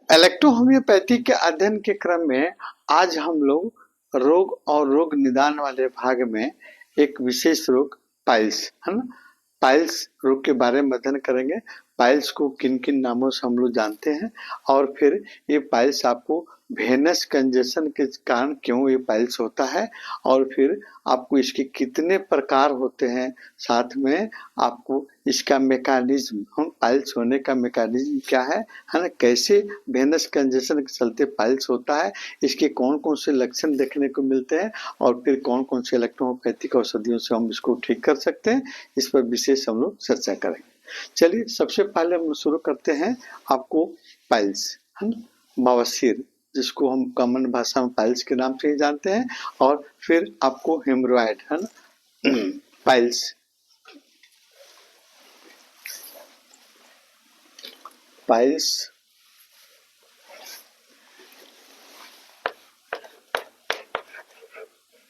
Electrohomoeopathy के अध्ययन के क्रम में आज हम लोग रोग और रोग निदान वाले भाग में एक विशेष रोग पाइल्स है ना, पाइल्स रोग के बारे में अध्ययन करेंगे। पाइल्स को किन किन नामों से हम लोग जानते हैं और फिर ये पाइल्स आपको वेनस कंजेशन के कारण क्यों ये पाइल्स होता है और फिर आपको इसके कितने प्रकार होते हैं, साथ में आपको इसका मैकेनिज्म, पाइल्स होने का मैकेनिज्म क्या है ना, कैसे वेनस कंजेशन के चलते पाइल्स होता है, इसके कौन कौन से लक्षण देखने को मिलते हैं और फिर कौन कौन से इलेक्ट्रोहोम्योपैथिक औषधियों से हम इसको ठीक कर सकते हैं, इस पर विशेष हम लोग चर्चा करेंगे। चलिए सबसे पहले हम शुरू करते हैं आपको पाइल्स है ना, बवासीर, जिसको हम कॉमन भाषा में पाइल्स के नाम से ही जानते हैं, और फिर आपको हेमरोइड है ना, पाइल्स, पाइल्स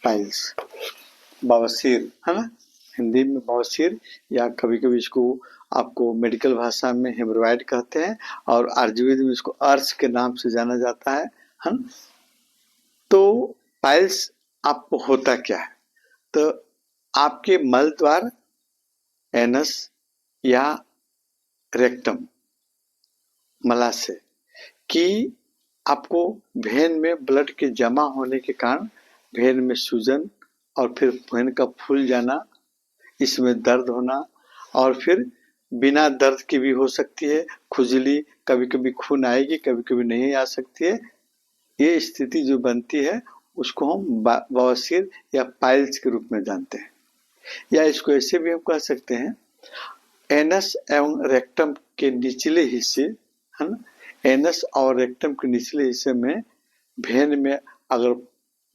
पाइल्स बवासीर है ना, हिंदी में बवासीर या कभी कभी इसको आपको मेडिकल भाषा में हेमरोइड कहते हैं और आयुर्वेद में इसको अर्श के नाम से जाना जाता है ना। तो पाइल्स आपको होता क्या है, तो आपके मल द्वार, एनस या रेक्टम, मलाशय कि आपको वेन में ब्लड के जमा होने के कारण वेन में सूजन और फिर वेन का फूल जाना, इसमें दर्द होना और फिर बिना दर्द की भी हो सकती है, खुजली, कभी कभी खून आएगी, कभी कभी नहीं आ सकती है। ये स्थिति जो बनती है उसको हम बवासीर या पाइल्स के रूप में जानते हैं, या इसको ऐसे भी हम कह सकते हैं एनस एवं रेक्टम के निचले हिस्से है ना, एनस और रेक्टम के निचले हिस्से में वेन में अगर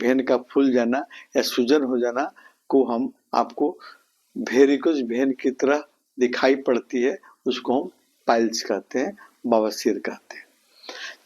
वेन का फूल जाना या सूजन हो जाना को हम आपको वेरिकोज वेन की तरह दिखाई पड़ती है, उसको हम पाइल्स कहते हैं, बवासीर कहते हैं।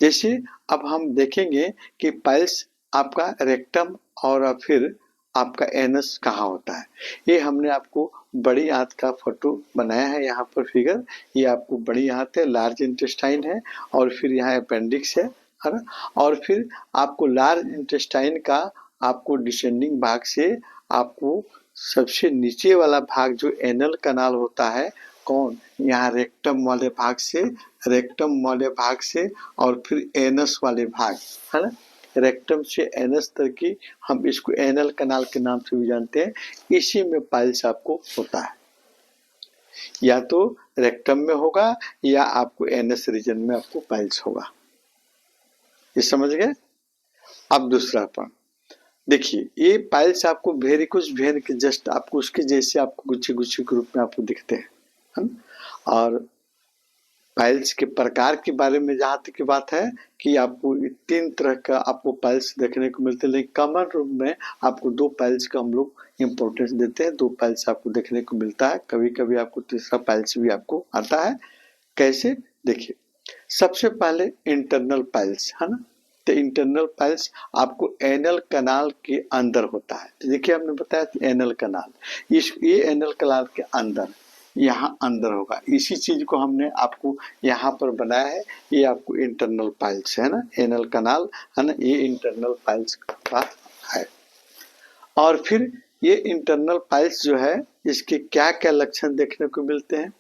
जैसे अब हम देखेंगे कि पाइल्स आपका रेक्टम और फिर आपका एनस कहाँ होता है। ये हमने आपको बड़ी आंत का फोटो बनाया है, यहाँ पर फिगर, ये आपको बड़ी आंत है, लार्ज इंटेस्टाइन है और फिर यहाँ अपेंडिक्स है ना, और फिर आपको लार्ज इंटेस्टाइन का आपको डिसेंडिंग भाग से आपको सबसे नीचे वाला भाग जो एनल कनाल होता है, कौन, यहाँ रेक्टम वाले भाग से, रेक्टम वाले भाग से और फिर एनस वाले भाग है ना, रेक्टम से एनस तक की हम इसको एनल कनाल के नाम से भी जानते हैं। इसी में पाइल्स आपको होता है, या तो रेक्टम में होगा या आपको एनस रीजन में आपको पाइल्स होगा। ये समझ गए। अब दूसरा पॉइंट देखिए, ये पाइल्स आपको वेरिकोज वेन के जस्ट आपको उसके जैसे आपको गुच्छे गुच्छे के रूप में आपको दिखते हैं। और पाइल्स के प्रकार के बारे में जहाँ तक की बात है कि आपको तीन तरह का आपको पाइल्स देखने को मिलते हैं, लेकिन कॉमन रूप में आपको दो पाइल्स का हम लोग इम्पोर्टेंस देते हैं, दो पाइल्स आपको देखने को मिलता है, कभी कभी आपको तीसरा पाइल्स भी आपको आता है। कैसे, देखिए सबसे पहले इंटरनल पाइल्स है ना, तो इंटरनल पाइल्स आपको एनल कनाल के अंदर होता है। तो देखिए हमने बताया एनल कनाल, ये एनल कनाल के अंदर, यहाँ अंदर होगा, इसी चीज को हमने आपको यहाँ पर बनाया है, ये आपको इंटरनल पाइल्स है ना, एनल कनाल है ना, ये इंटरनल पाइल्स का है। और फिर ये इंटरनल पाइल्स जो है, इसके क्या क्या लक्षण देखने को मिलते हैं,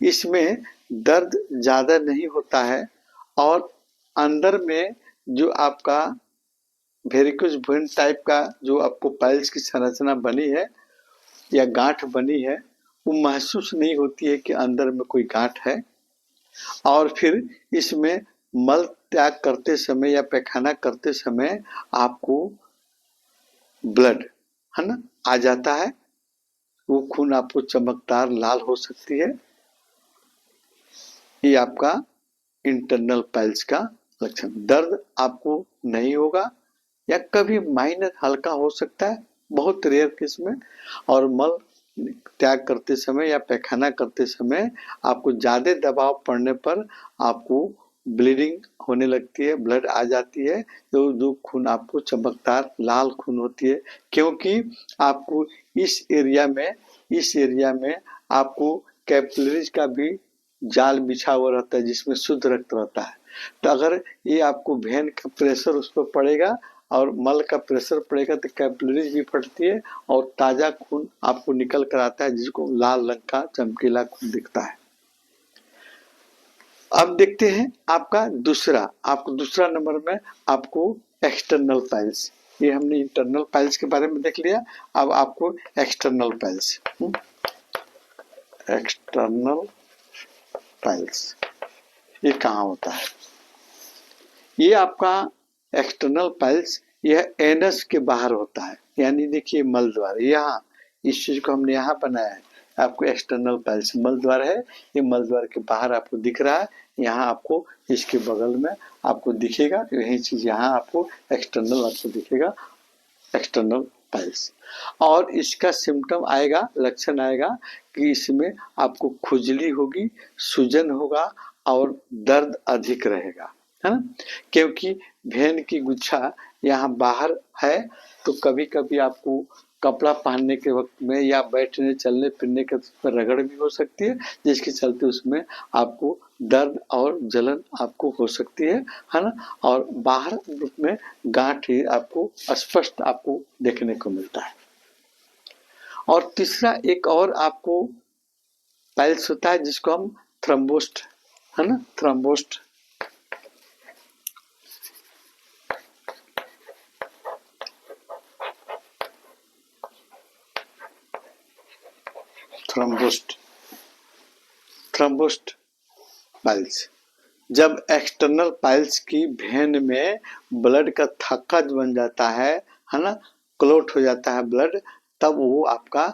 इसमें दर्द ज्यादा नहीं होता है और अंदर में जो आपका वेरिकोज वेन टाइप का जो आपको पाइल्स की संरचना बनी है या गांठ बनी है, वो महसूस नहीं होती है कि अंदर में कोई गांठ है। और फिर इसमें मल त्याग करते समय या पैखाना करते समय आपको ब्लड है ना आ जाता है, वो खून आपको चमकदार लाल हो सकती है। ये आपका इंटरनल पाइल्स का लक्षण। दर्द आपको नहीं होगा या कभी माइनर हल्का हो सकता है, बहुत रेयर केस में, और मल त्याग करते समय या पैखाना करते समय आपको ज्यादा दबाव पड़ने पर आपको ब्लीडिंग होने लगती है, ब्लड आ जाती है, जो खून आपको चमकदार लाल खून होती है, क्योंकि आपको इस एरिया में आपको कैपिलरीज का भी जाल बिछा हुआ रहता है जिसमें शुद्ध रक्त रहता है। तो अगर ये आपको वेन का प्रेशर उस पर पड़ेगा और मल का प्रेशर पड़ेगा तो कैपिलरीज भी फटती है और ताजा खून आपको निकल कर आता है, जिसको लाल रंग का चमकीला खून दिखता है। अब देखते हैं आपका दूसरा नंबर में आपको एक्सटर्नल पाइल्स। ये हमने इंटरनल पाइल्स के बारे में देख लिया, अब आपको एक्सटर्नल पाइल्स। एक्सटर्नल पाइल्स ये कहाँ होता है? ये आपका एक्सटर्नल पाइल्स यह एनस के बाहर होता है, यानी देखिए मल द्वार, यहाँ इस चीज को हमने यहाँ बनाया है, आपको एक्सटर्नल पाइल्स मल द्वार है, ये मल द्वार के बाहर आपको दिख रहा है, यहाँ आपको इसके बगल में आपको दिखेगा, यही चीज यहाँ आपको एक्सटर्नल आपको दिखेगा, एक्सटर्नल पाइल्स। और इसका सिम्टम आएगा, लक्षण आएगा कि इसमें आपको खुजली होगी, सूजन होगा और दर्द अधिक रहेगा, है ना, क्योंकि भेन की गुच्छा यहाँ बाहर है। तो कभी कभी आपको कपड़ा पहनने के वक्त में या बैठने चलने फिरने के पर रगड़ भी हो सकती है, जिसके चलते उसमें आपको दर्द और जलन आपको हो सकती है ना, और बाहर रूप में गांठ ही आपको स्पष्ट आपको देखने को मिलता है। और तीसरा एक और आपको पाइल्स होता है जिसको हम थ्रम्बोस्ट, है ना, थ्रम्बोस्ट। थ्रम्बोस्ट पाइल्स, जब एक्सटर्नल पाइल्स की भेन में ब्लड का थक्का बन जाता है ना, क्लोट हो जाता है ब्लड, तब वो आपका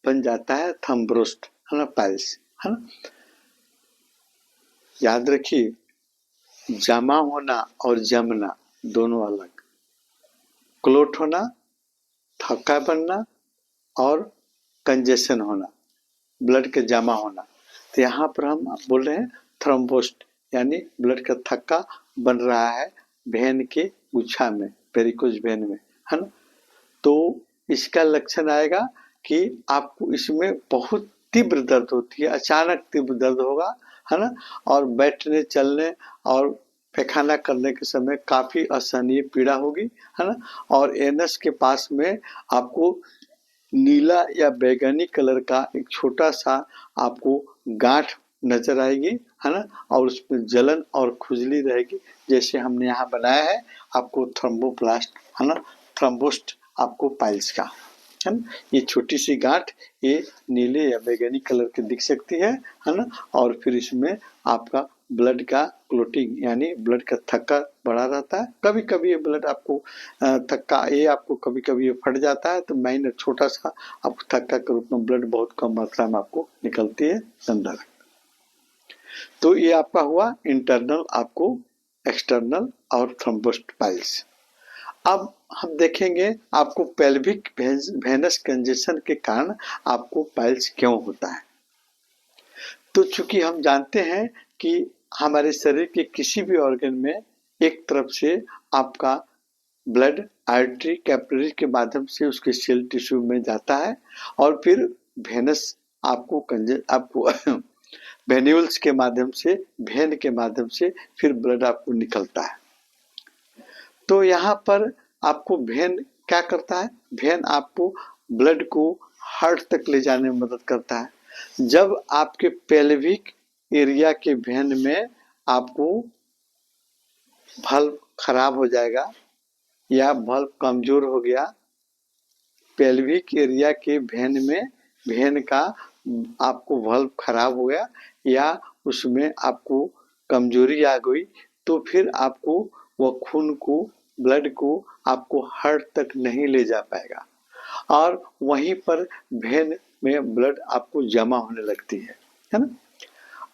बन जाता है थ्रम्बोस्ट, है ना, पाइल्स, है ना। याद रखिए, जमा होना और जमना दोनों अलग, क्लोट होना, थक्का बनना और कंजेशन होना, ब्लड के जमा होना। तो यहाँ पर हम बोल रहे हैं थ्रम्बोस्ट, यानी ब्लड का थक्का बन रहा है भेन के गुच्छा में, पेरिकोज भेन में, है ना। तो इसका लक्षण आएगा कि आपको इसमें बहुत तीव्र दर्द होती है, अचानक तीव्र दर्द होगा, है ना, और बैठने चलने और पैखाना करने के समय काफी असहनीय पीड़ा होगी, है ना। और एनस के पास में आपको नीला या बैगनी कलर का एक छोटा सा आपको गांठ नजर आएगी, है ना, और उसमें जलन और खुजली रहेगी, जैसे हमने यहाँ बनाया है आपको थ्रम्बोप्लास्ट, है ना, थ्रम्बोस्ट आपको पाइल्स का, है ना। ये छोटी सी गांठ ये नीले या बैगनी कलर की दिख सकती है ना, और फिर इसमें आपका ब्लड का क्लोटिंग यानी ब्लड का थक्का बढ़ा रहता है। कभी कभी ये ब्लड आपको थक्का ये आपको कभी कभी ये फट जाता है, तो माइनर छोटा सा आपको थक्का के रूप में ब्लड बहुत कम मात्रा में आपको निकलती है अंदर। तो ये आपका हुआ इंटरनल आपको एक्सटर्नल और थ्रम्बोस्ट पाइल्स। अब हम देखेंगे आपको पेल्विक वेनस कंजेशन के कारण आपको पाइल्स क्यों होता है। तो चूंकि हम जानते हैं कि हमारे शरीर के किसी भी ऑर्गन में एक तरफ से आपका ब्लड आर्टरी कैपिलरी के माध्यम से उसके सेल टिश्यू में जाता है और फिर वेनस आपको वेन्यूल्स के माध्यम से भेन के माध्यम से फिर ब्लड आपको निकलता है। तो यहाँ पर आपको भेन क्या करता है, भेन आपको ब्लड को हार्ट तक ले जाने में मदद करता है। जब आपके पेल्विक एरिया के भेन में आपको valve खराब हो जाएगा या valve कमजोर हो गया, पेल्विक एरिया के भेन में भेन का आपको valve खराब हो गया या उसमें आपको कमजोरी आ गई, तो फिर आपको वह खून को ब्लड को आपको हार्ट तक नहीं ले जा पाएगा और वहीं पर भेन में ब्लड आपको जमा होने लगती है ना।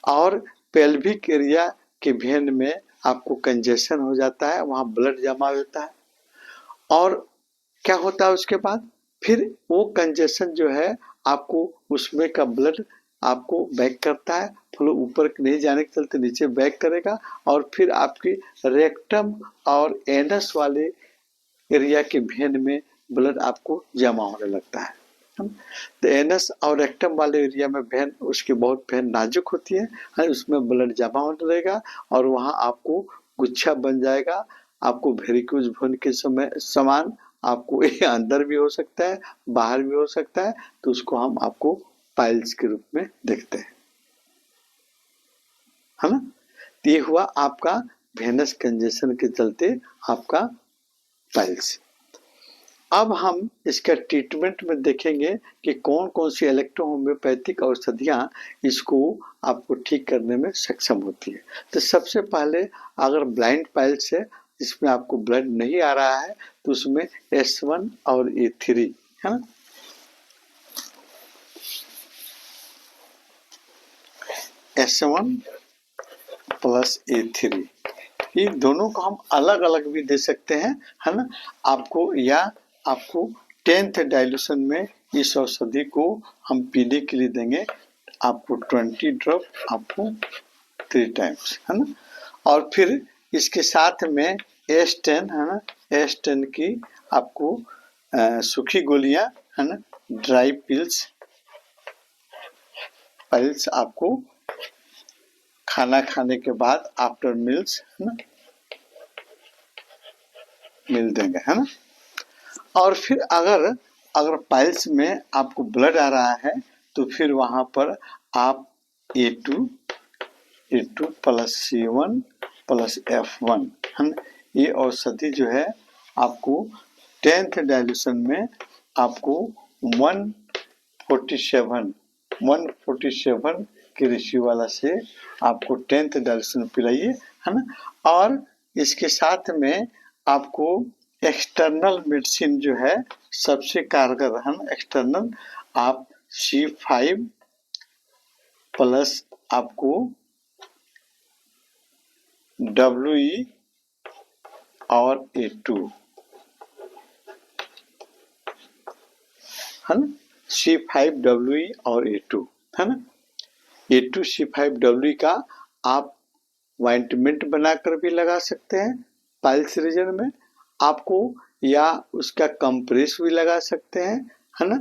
और पेल्विक एरिया के भेन में आपको कंजेशन हो जाता है, वहां ब्लड जमा होता है और क्या होता है उसके बाद फिर वो कंजेशन जो है आपको उसमें का ब्लड आपको बैक करता है, फ्लो ऊपर नहीं जाने के चलते नीचे बैक करेगा और फिर आपकी रेक्टम और एनस वाले एरिया के भेन में ब्लड आपको जमा होने लगता है। तो एनस और रेक्टम वाले एरिया में वेन उसकी बहुत वेन नाजुक होती है, उसमें ब्लड जमा होने लगेगा और वहाँ आपको गुच्छा बन जाएगा। आपको वेरिकोज वेन के समय समान आपको ये अंदर भी हो सकता है, बाहर भी हो सकता है, तो उसको हम आपको पाइल्स के रूप में देखते हैं, है ना। तो ये हुआ आपका वेनस कंजेशन के चलते आपका पाइल्स। अब हम इसका ट्रीटमेंट में देखेंगे कि कौन कौन सी इलेक्ट्रोहोम्योपैथिक औषधियाँ इसको आपको ठीक करने में सक्षम होती है। तो सबसे पहले अगर ब्लाइंड पाइल्स है जिसमें आपको ब्लड नहीं आ रहा है तो उसमें S1 और A3 है ना, S1 प्लस A3 ये दोनों को हम अलग अलग भी दे सकते हैं, है ना। आपको या आपको 10th डाइल्यूशन में इस औषधि को हम पीने के लिए देंगे, आपको 20 ड्रॉप आपको 3 टाइम्स, है ना। और फिर इसके साथ में S10 है ना, S10 की आपको सूखी गोलियां है ना, ड्राई पिल्स आपको खाना खाने के बाद आफ्टर मील्स है ना मिल देंगे, है ना। और फिर अगर पाइल्स में आपको ब्लड आ रहा है तो फिर वहां पर आप A2 plus C1 plus F1 है ना, ये औषधि जो है आपको 10th डाइल्यूशन में आपको 147 के रेशियो वाला से आपको 10th डाइल्यूशन पिलाइए, है ना। और इसके साथ में आपको एक्सटर्नल मेडिसिन जो है सबसे कारगर है ना, एक्सटर्नल आप C5 प्लस आपको WE और A2 है ना, C5WE और A2 है ना। A2 C5WE का आप ऑइंटमेंट बनाकर भी लगा सकते हैं पाइल्स रीजन में आपको, या उसका कंप्रेस भी लगा सकते हैं, है ना,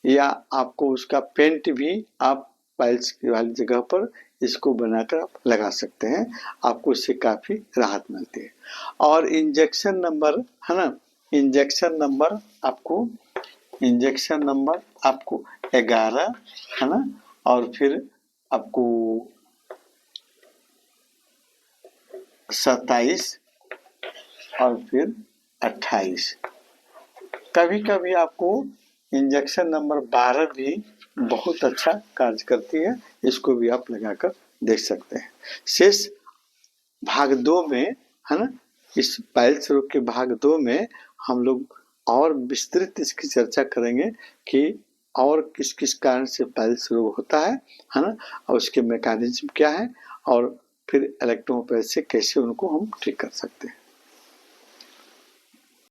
या आपको उसका पेंट भी आप पाइल्स वाली जगह पर इसको बनाकर आप लगा सकते हैं, आपको इससे काफी राहत मिलती है। और इंजेक्शन नंबर है ना, इंजेक्शन नंबर आपको 11 है ना, और फिर आपको 27 और फिर 28। कभी कभी आपको इंजेक्शन नंबर 12 भी बहुत अच्छा कार्य करती है, इसको भी आप लगाकर देख सकते हैं। शेष भाग 2 में है ना, इस पाइल्स रोग के भाग 2 में हम लोग और विस्तृत इसकी चर्चा करेंगे कि और किस किस कारण से पाइल्स रोग होता है ना, और उसके मैकेनिज्म क्या है, और फिर इलेक्ट्रोपैथी से कैसे उनको हम ठीक कर सकते हैं।